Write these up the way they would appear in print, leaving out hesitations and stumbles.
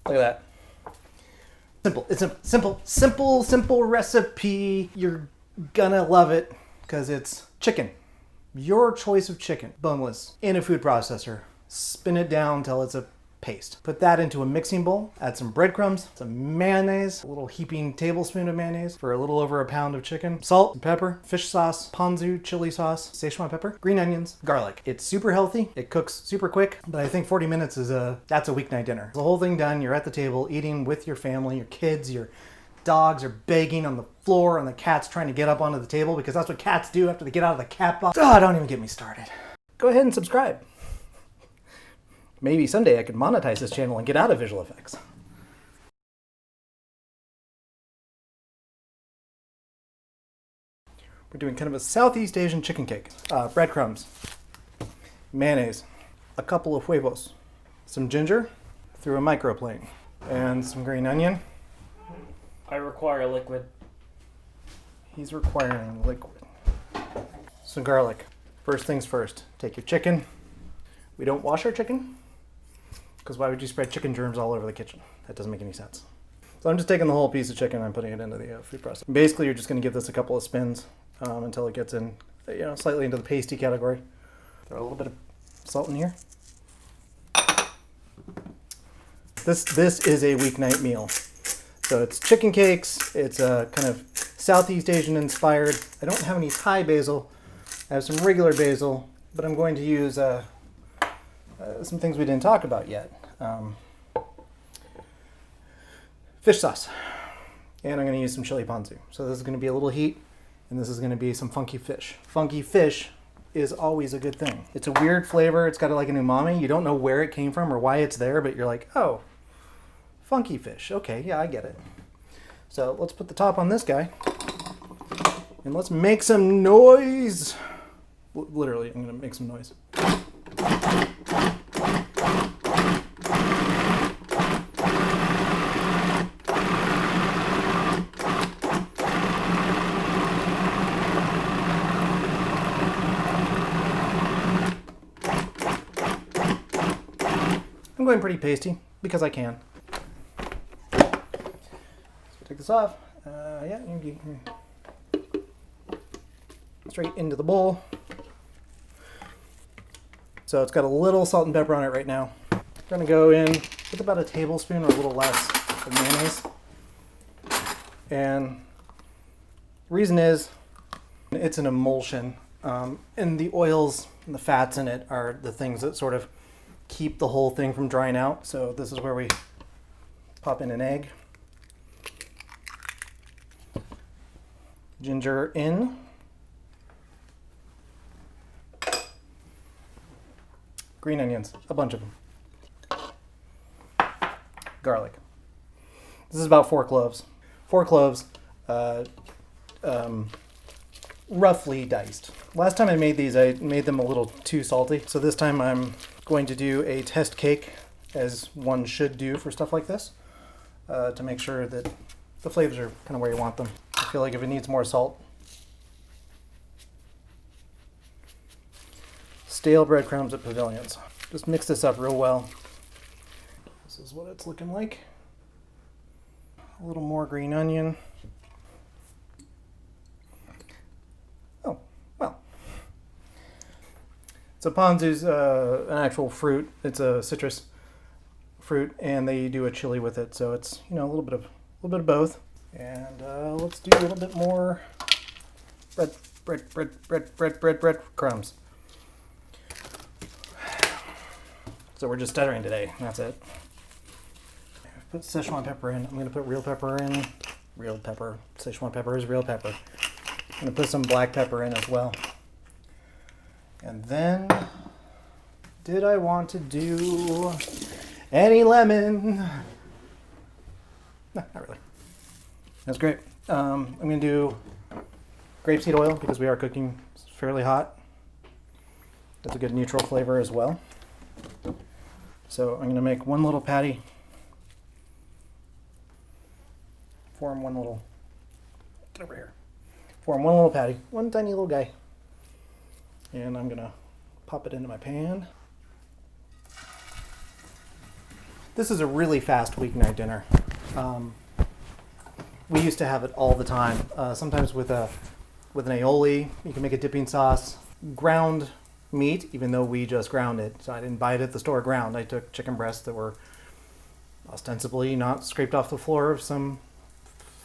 Look at that. Simple. It's a simple recipe. You're gonna love it because it's chicken. Your choice of chicken, boneless, in a food processor. Spin it down until it's a paste. Put that into a mixing bowl. Add some breadcrumbs, some mayonnaise, a little heaping tablespoon of mayonnaise for a little over a pound of chicken, salt, and pepper, fish sauce, ponzu, chili sauce, Szechuan pepper, green onions, garlic. It's super healthy. It cooks super quick, but I think 40 minutes is that's a weeknight dinner. The whole thing done. You're at the table eating with your family, your kids, your dogs are begging on the floor, and the cat's trying to get up onto the table because that's what cats do after they get out of the cat box. Oh, don't even get me started. Go ahead and subscribe. Maybe someday I could monetize this channel and get out of visual effects. We're doing kind of a Southeast Asian chicken cake. Breadcrumbs, mayonnaise, a couple of huevos, some ginger through a microplaned, and some green onion. I require liquid. He's requiring liquid. Some garlic. First things first, take your chicken. We don't wash our chicken, because why would you spread chicken germs all over the kitchen? That doesn't make any sense. So I'm just taking the whole piece of chicken and I'm putting it into the food processor. Basically, you're just going to give this a couple of spins until it gets in, slightly into the pasty category. Throw a little bit of salt in here. This is a weeknight meal. So it's chicken cakes. It's kind of Southeast Asian inspired. I don't have any Thai basil. I have some regular basil, but I'm going to use some things we didn't talk about yet. Fish sauce. And I'm going to use some chili ponzu. So this is going to be a little heat, and this is going to be some funky fish. Funky fish is always a good thing. It's a weird flavor. It's got like an umami. You don't know where it came from or why it's there, but you're like, oh, funky fish. Okay, yeah, I get it. So let's put the top on this guy, and let's make some noise. Literally, I'm going to make some noise. I'm going pretty pasty because I can. So take this off. Straight into the bowl. So it's got a little salt and pepper on it right now. I'm going to go in with about a tablespoon or a little less of mayonnaise. And the reason is it's an emulsion. And the oils and the fats in it are the things that sort of keep the whole thing from drying out. So this is where we pop in an egg. Ginger in. Green onions, a bunch of them. Garlic. This is about 4 cloves. 4 cloves, roughly diced. Last time I made these, I made them a little too salty. So this time I'm going to do a test cake, as one should do for stuff like this, to make sure that the flavors are kind of where you want them. I feel like if it needs more salt. Stale breadcrumbs at Pavilions. Just mix this up real well. This is what it's looking like. A little more green onion. Oh, well. So ponzu's an actual fruit. It's a citrus fruit, and they do a chili with it. So it's a little bit of both. And let's do a little bit more bread crumbs. So we're just stuttering today. That's it. Put Szechuan pepper in. I'm going to put real pepper in. Real pepper. Szechuan pepper is real pepper. I'm going to put some black pepper in as well. And then, did I want to do any lemon? No, not really. That's great. I'm going to do grapeseed oil because we are cooking fairly hot. That's a good neutral flavor as well. So I'm going to make one little patty. Form one little, get over here. Form one little patty, one tiny little guy. And I'm going to pop it into my pan. This is a really fast weeknight dinner. We used to have it all the time. Sometimes with an aoli, you can make a dipping sauce. Ground meat, even though we just ground it. So I didn't buy it at the store ground. I took chicken breasts that were ostensibly not scraped off the floor of some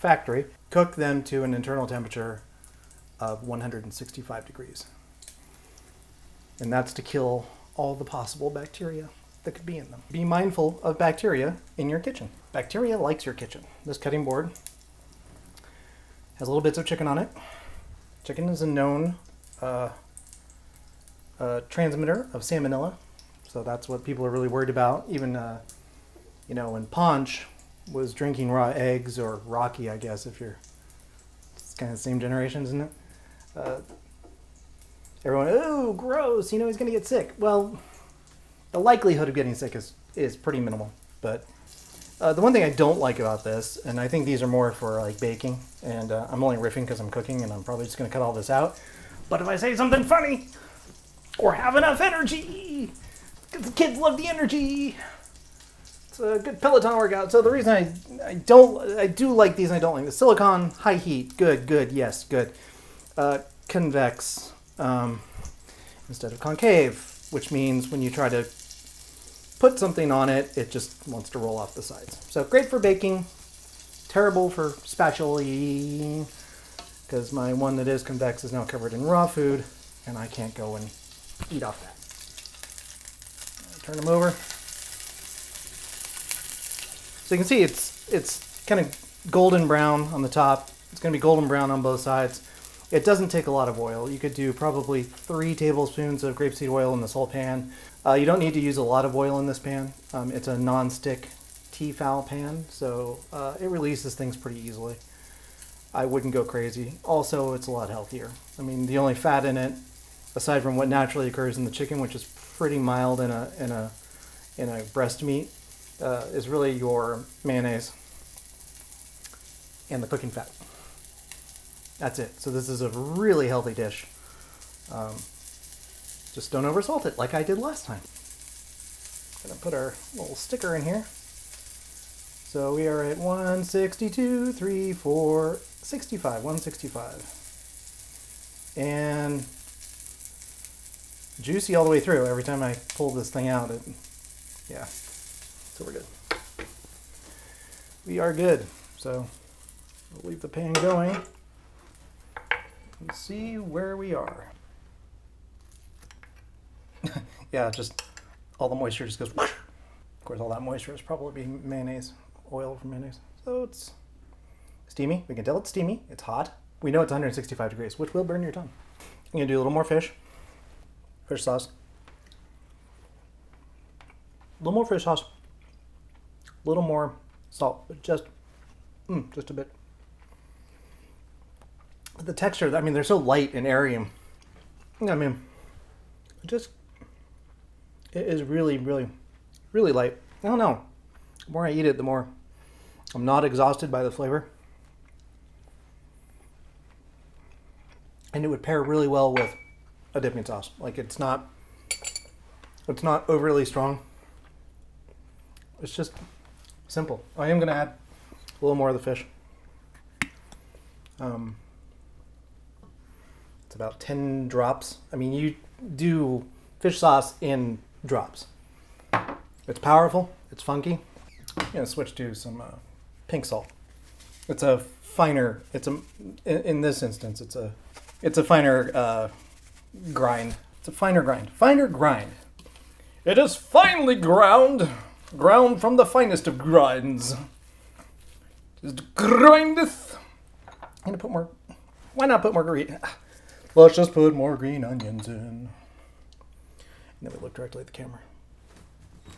factory. Cook them to an internal temperature of 165 degrees. And that's to kill all the possible bacteria that could be in them. Be mindful of bacteria in your kitchen. Bacteria likes your kitchen. This cutting board has little bits of chicken on it. Chicken is a known transmitter of salmonella, so that's what people are really worried about. Even when Punch was drinking raw eggs, or Rocky, I guess, if you're, it's kind of the same generation, isn't it? Everyone, oh, gross, he's gonna get sick. Well, the likelihood of getting sick is pretty minimal. But the one thing I don't like about this, and I think these are more for like baking, and I'm only riffing because I'm cooking and I'm probably just gonna cut all this out. But if I say something funny, or have enough energy, because the kids love the energy, it's a good Peloton workout. So the reason I do like these and I don't like the silicone, high heat, good, yes, good. Convex instead of concave, which means when you try to put something on it, it just wants to roll off the sides. So great for baking, terrible for spatulating, because my one that is convex is now covered in raw food, and I can't go and eat off that. Turn them over. So you can see it's kind of golden brown on the top. It's going to be golden brown on both sides. It doesn't take a lot of oil. You could do probably 3 tablespoons of grapeseed oil in this whole pan. You don't need to use a lot of oil in this pan. It's a non-stick Tefal pan, so it releases things pretty easily. I wouldn't go crazy. Also, it's a lot healthier. I mean, the only fat in it, aside from what naturally occurs in the chicken, which is pretty mild in a breast meat, is really your mayonnaise and the cooking fat. That's it. So this is a really healthy dish. Just don't oversalt it like I did last time. Gonna put our little sticker in here. So we are at 162, 3, 4, 65, 165. And juicy all the way through. Every time I pull this thing out, yeah. So we're good. We are good. So we'll leave the pan going. Let's see where we are. Yeah, just all the moisture just goes whoosh. Of course, all that moisture is probably mayonnaise, oil from mayonnaise. So it's steamy. We can tell it's steamy. It's hot. We know it's 165 degrees, which will burn your tongue. I'm going to do a little more fish sauce. A little more fish sauce. A little more salt, but just a bit. The texture, I mean, they're so light and airy. I mean, it is really, really, really light. I don't know. The more I eat it, the more I'm not exhausted by the flavor. And it would pair really well with a dipping sauce. Like it's not overly strong. It's just simple. I am going to add a little more of the fish. It's about 10 drops. I mean, you do fish sauce in drops. It's powerful. It's funky. I'm going to switch to some pink salt. It's a finer. In this instance, it's a finer grind. It's a finer grind. Finer grind. It is finely ground from the finest of grinds. It grindeth. I'm gonna put more. Why not put more green? Let's just put more green onions in. And then we look directly at the camera.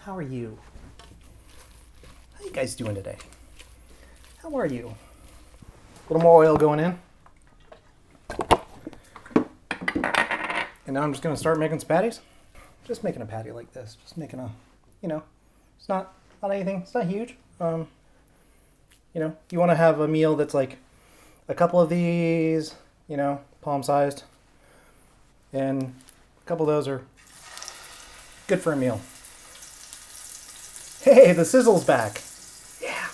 How are you? How you guys doing today? How are you? A little more oil going in. And now I'm just gonna start making some patties. Just making a patty like this. Just making a, it's not anything. It's not huge. You want to have a meal that's like a couple of these, palm sized, and a couple of those are good for a meal. Hey, the sizzle's back. Yeah,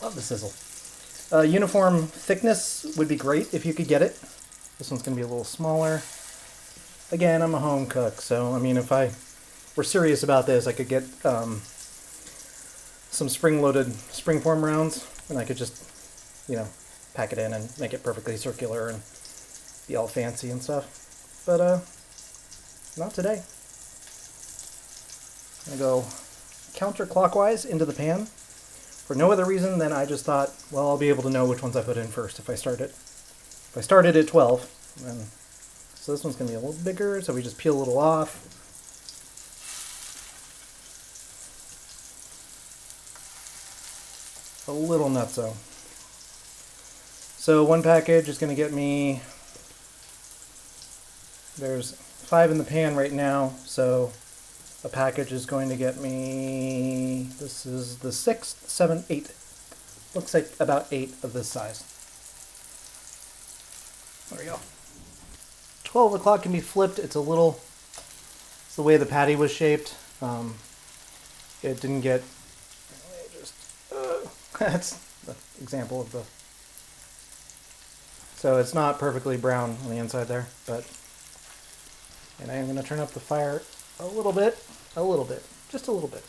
love the sizzle. Uniform thickness would be great if you could get it. This one's going to be a little smaller. Again, I'm a home cook, so I mean, if I were serious about this, I could get some spring-loaded springform rounds, and I could just, pack it in and make it perfectly circular and be all fancy and stuff. But not today. I'm going to go counterclockwise into the pan for no other reason than I just thought, well, I'll be able to know which ones I put in first if I start it. If I started at 12, then so this one's going to be a little bigger, so we just peel a little off. A little nutso. So one package is going to get me, there's 5 in the pan right now, so a package is going to get me, this is the 6th, 7th, 8th. Looks like about 8 of this size. There we go. 12 o'clock can be flipped. It's the way the patty was shaped. It didn't get, that's the example of the, so it's not perfectly brown on the inside there, but, and I am going to turn up the fire a little bit, just a little bit.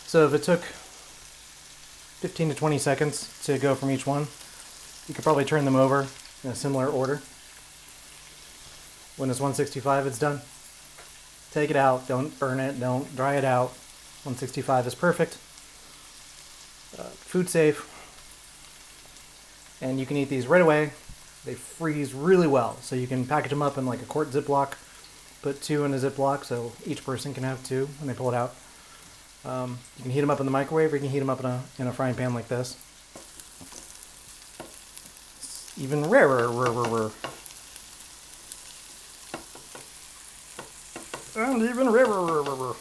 So if it took 15 to 20 seconds to go from each one, you could probably turn them over in a similar order. When it's 165, it's done. Take it out, don't burn it, don't dry it out. 165 is perfect. Food safe. And you can eat these right away. They freeze really well. So you can package them up in like a quart Ziploc, put 2 in a Ziploc so each person can have 2 when they pull it out. You can heat them up in the microwave, or you can heat them up in a frying pan like this. It's even rarer. And even rarer.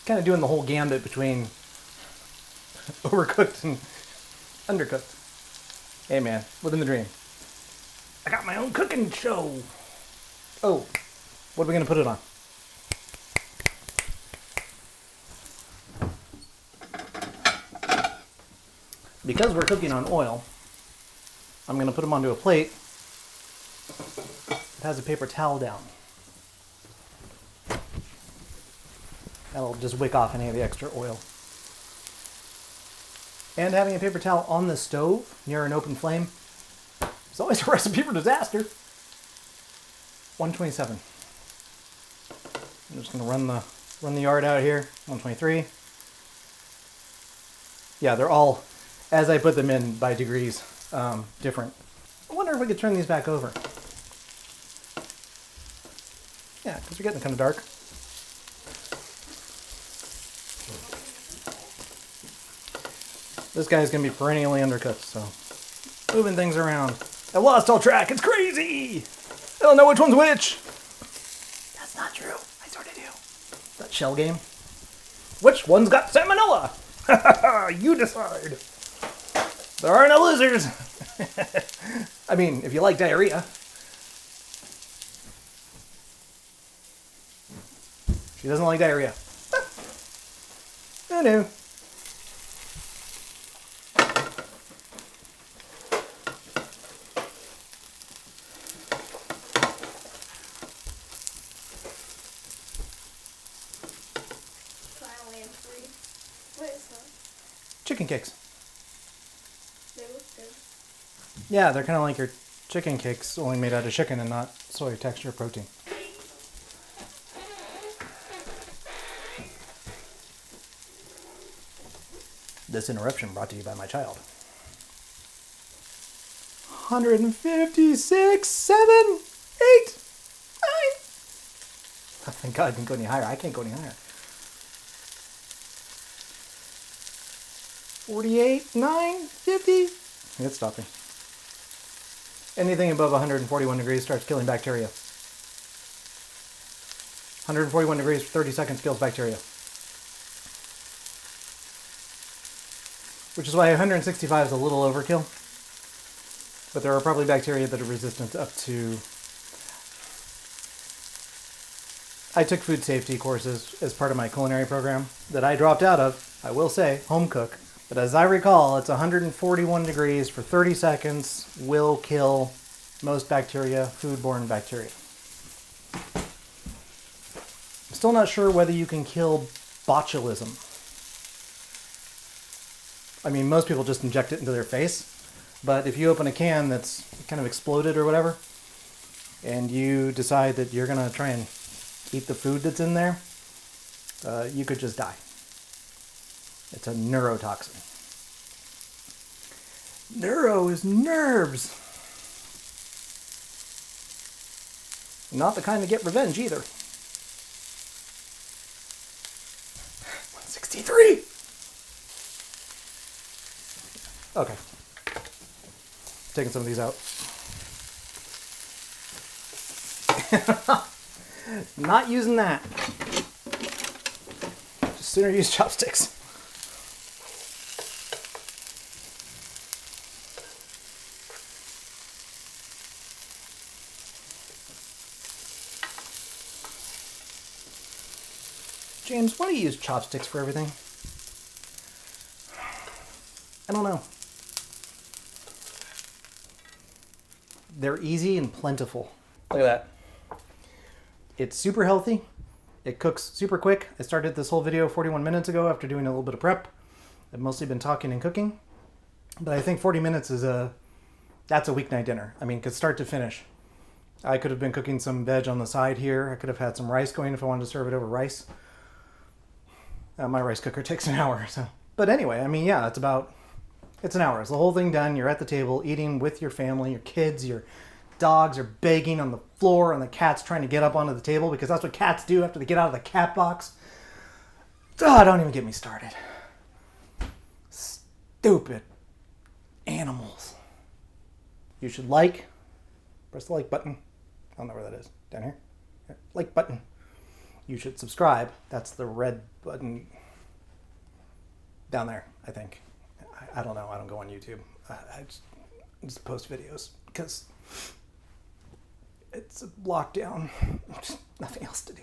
Kind of doing the whole gambit between overcooked and undercooked. Hey man, living the dream. I got my own cooking show. Oh, what are we going to put it on? Because we're cooking on oil, I'm going to put them onto a plate that has a paper towel down. That'll just wick off any of the extra oil. And having a paper towel on the stove near an open flame, it's always a recipe for disaster. 127. I'm just going to run the yard out here. 123. Yeah, they're all, as I put them in by degrees, different. I wonder if we could turn these back over. Yeah, because they're getting kind of dark. This guy's going to be perennially undercooked, so moving things around. I lost all track. It's crazy. I don't know which one's which. That's not true. I sort of do. That shell game. Which one's got salmonella? You decide. There are no losers. I mean, if you like diarrhea. She doesn't like diarrhea. Who knew? Chicken cakes. They look good. Yeah, they're kind of like your chicken cakes, only made out of chicken and not soy texture protein. This interruption brought to you by my child. 156, 7, 8, 9. Oh, thank God I didn't go any higher. I can't go any higher. 48, 9, 50. It's stopping. Anything above 141 degrees starts killing bacteria. 141 degrees for 30 seconds kills bacteria. Which is why 165 is a little overkill. But there are probably bacteria that are resistant up to... I took food safety courses as part of my culinary program that I dropped out of, I will say, home cook. But as I recall, it's 141 degrees for 30 seconds will kill most bacteria, foodborne bacteria. I'm still not sure whether you can kill botulism. I mean, most people just inject it into their face. But if you open a can that's kind of exploded or whatever, and you decide that you're going to try and eat the food that's in there, you could just die. It's a neurotoxin. Neuro is nerves. Not the kind to get revenge either. 163! Okay. Taking some of these out. Not using that. Just sooner use chopsticks. James, why do you use chopsticks for everything? I don't know. They're easy and plentiful. Look at that. It's super healthy. It cooks super quick. I started this whole video 41 minutes ago after doing a little bit of prep. I've mostly been talking and cooking. But I think 40 minutes is that's a weeknight dinner. I mean, because start to finish. I could have been cooking some veg on the side here. I could have had some rice going if I wanted to serve it over rice. My rice cooker takes an hour, so. But anyway, I mean, yeah, it's an hour. It's the whole thing done. You're at the table eating with your family, your kids, your dogs are begging on the floor, and the cat's trying to get up onto the table because that's what cats do after they get out of the cat box. Oh, don't even get me started. Stupid animals. You should press the like button. I don't know where that is. Down here? Like button. You should subscribe. That's the red button down there, I think. I don't know. I don't go on YouTube. I just post videos because it's a lockdown. Nothing else to do.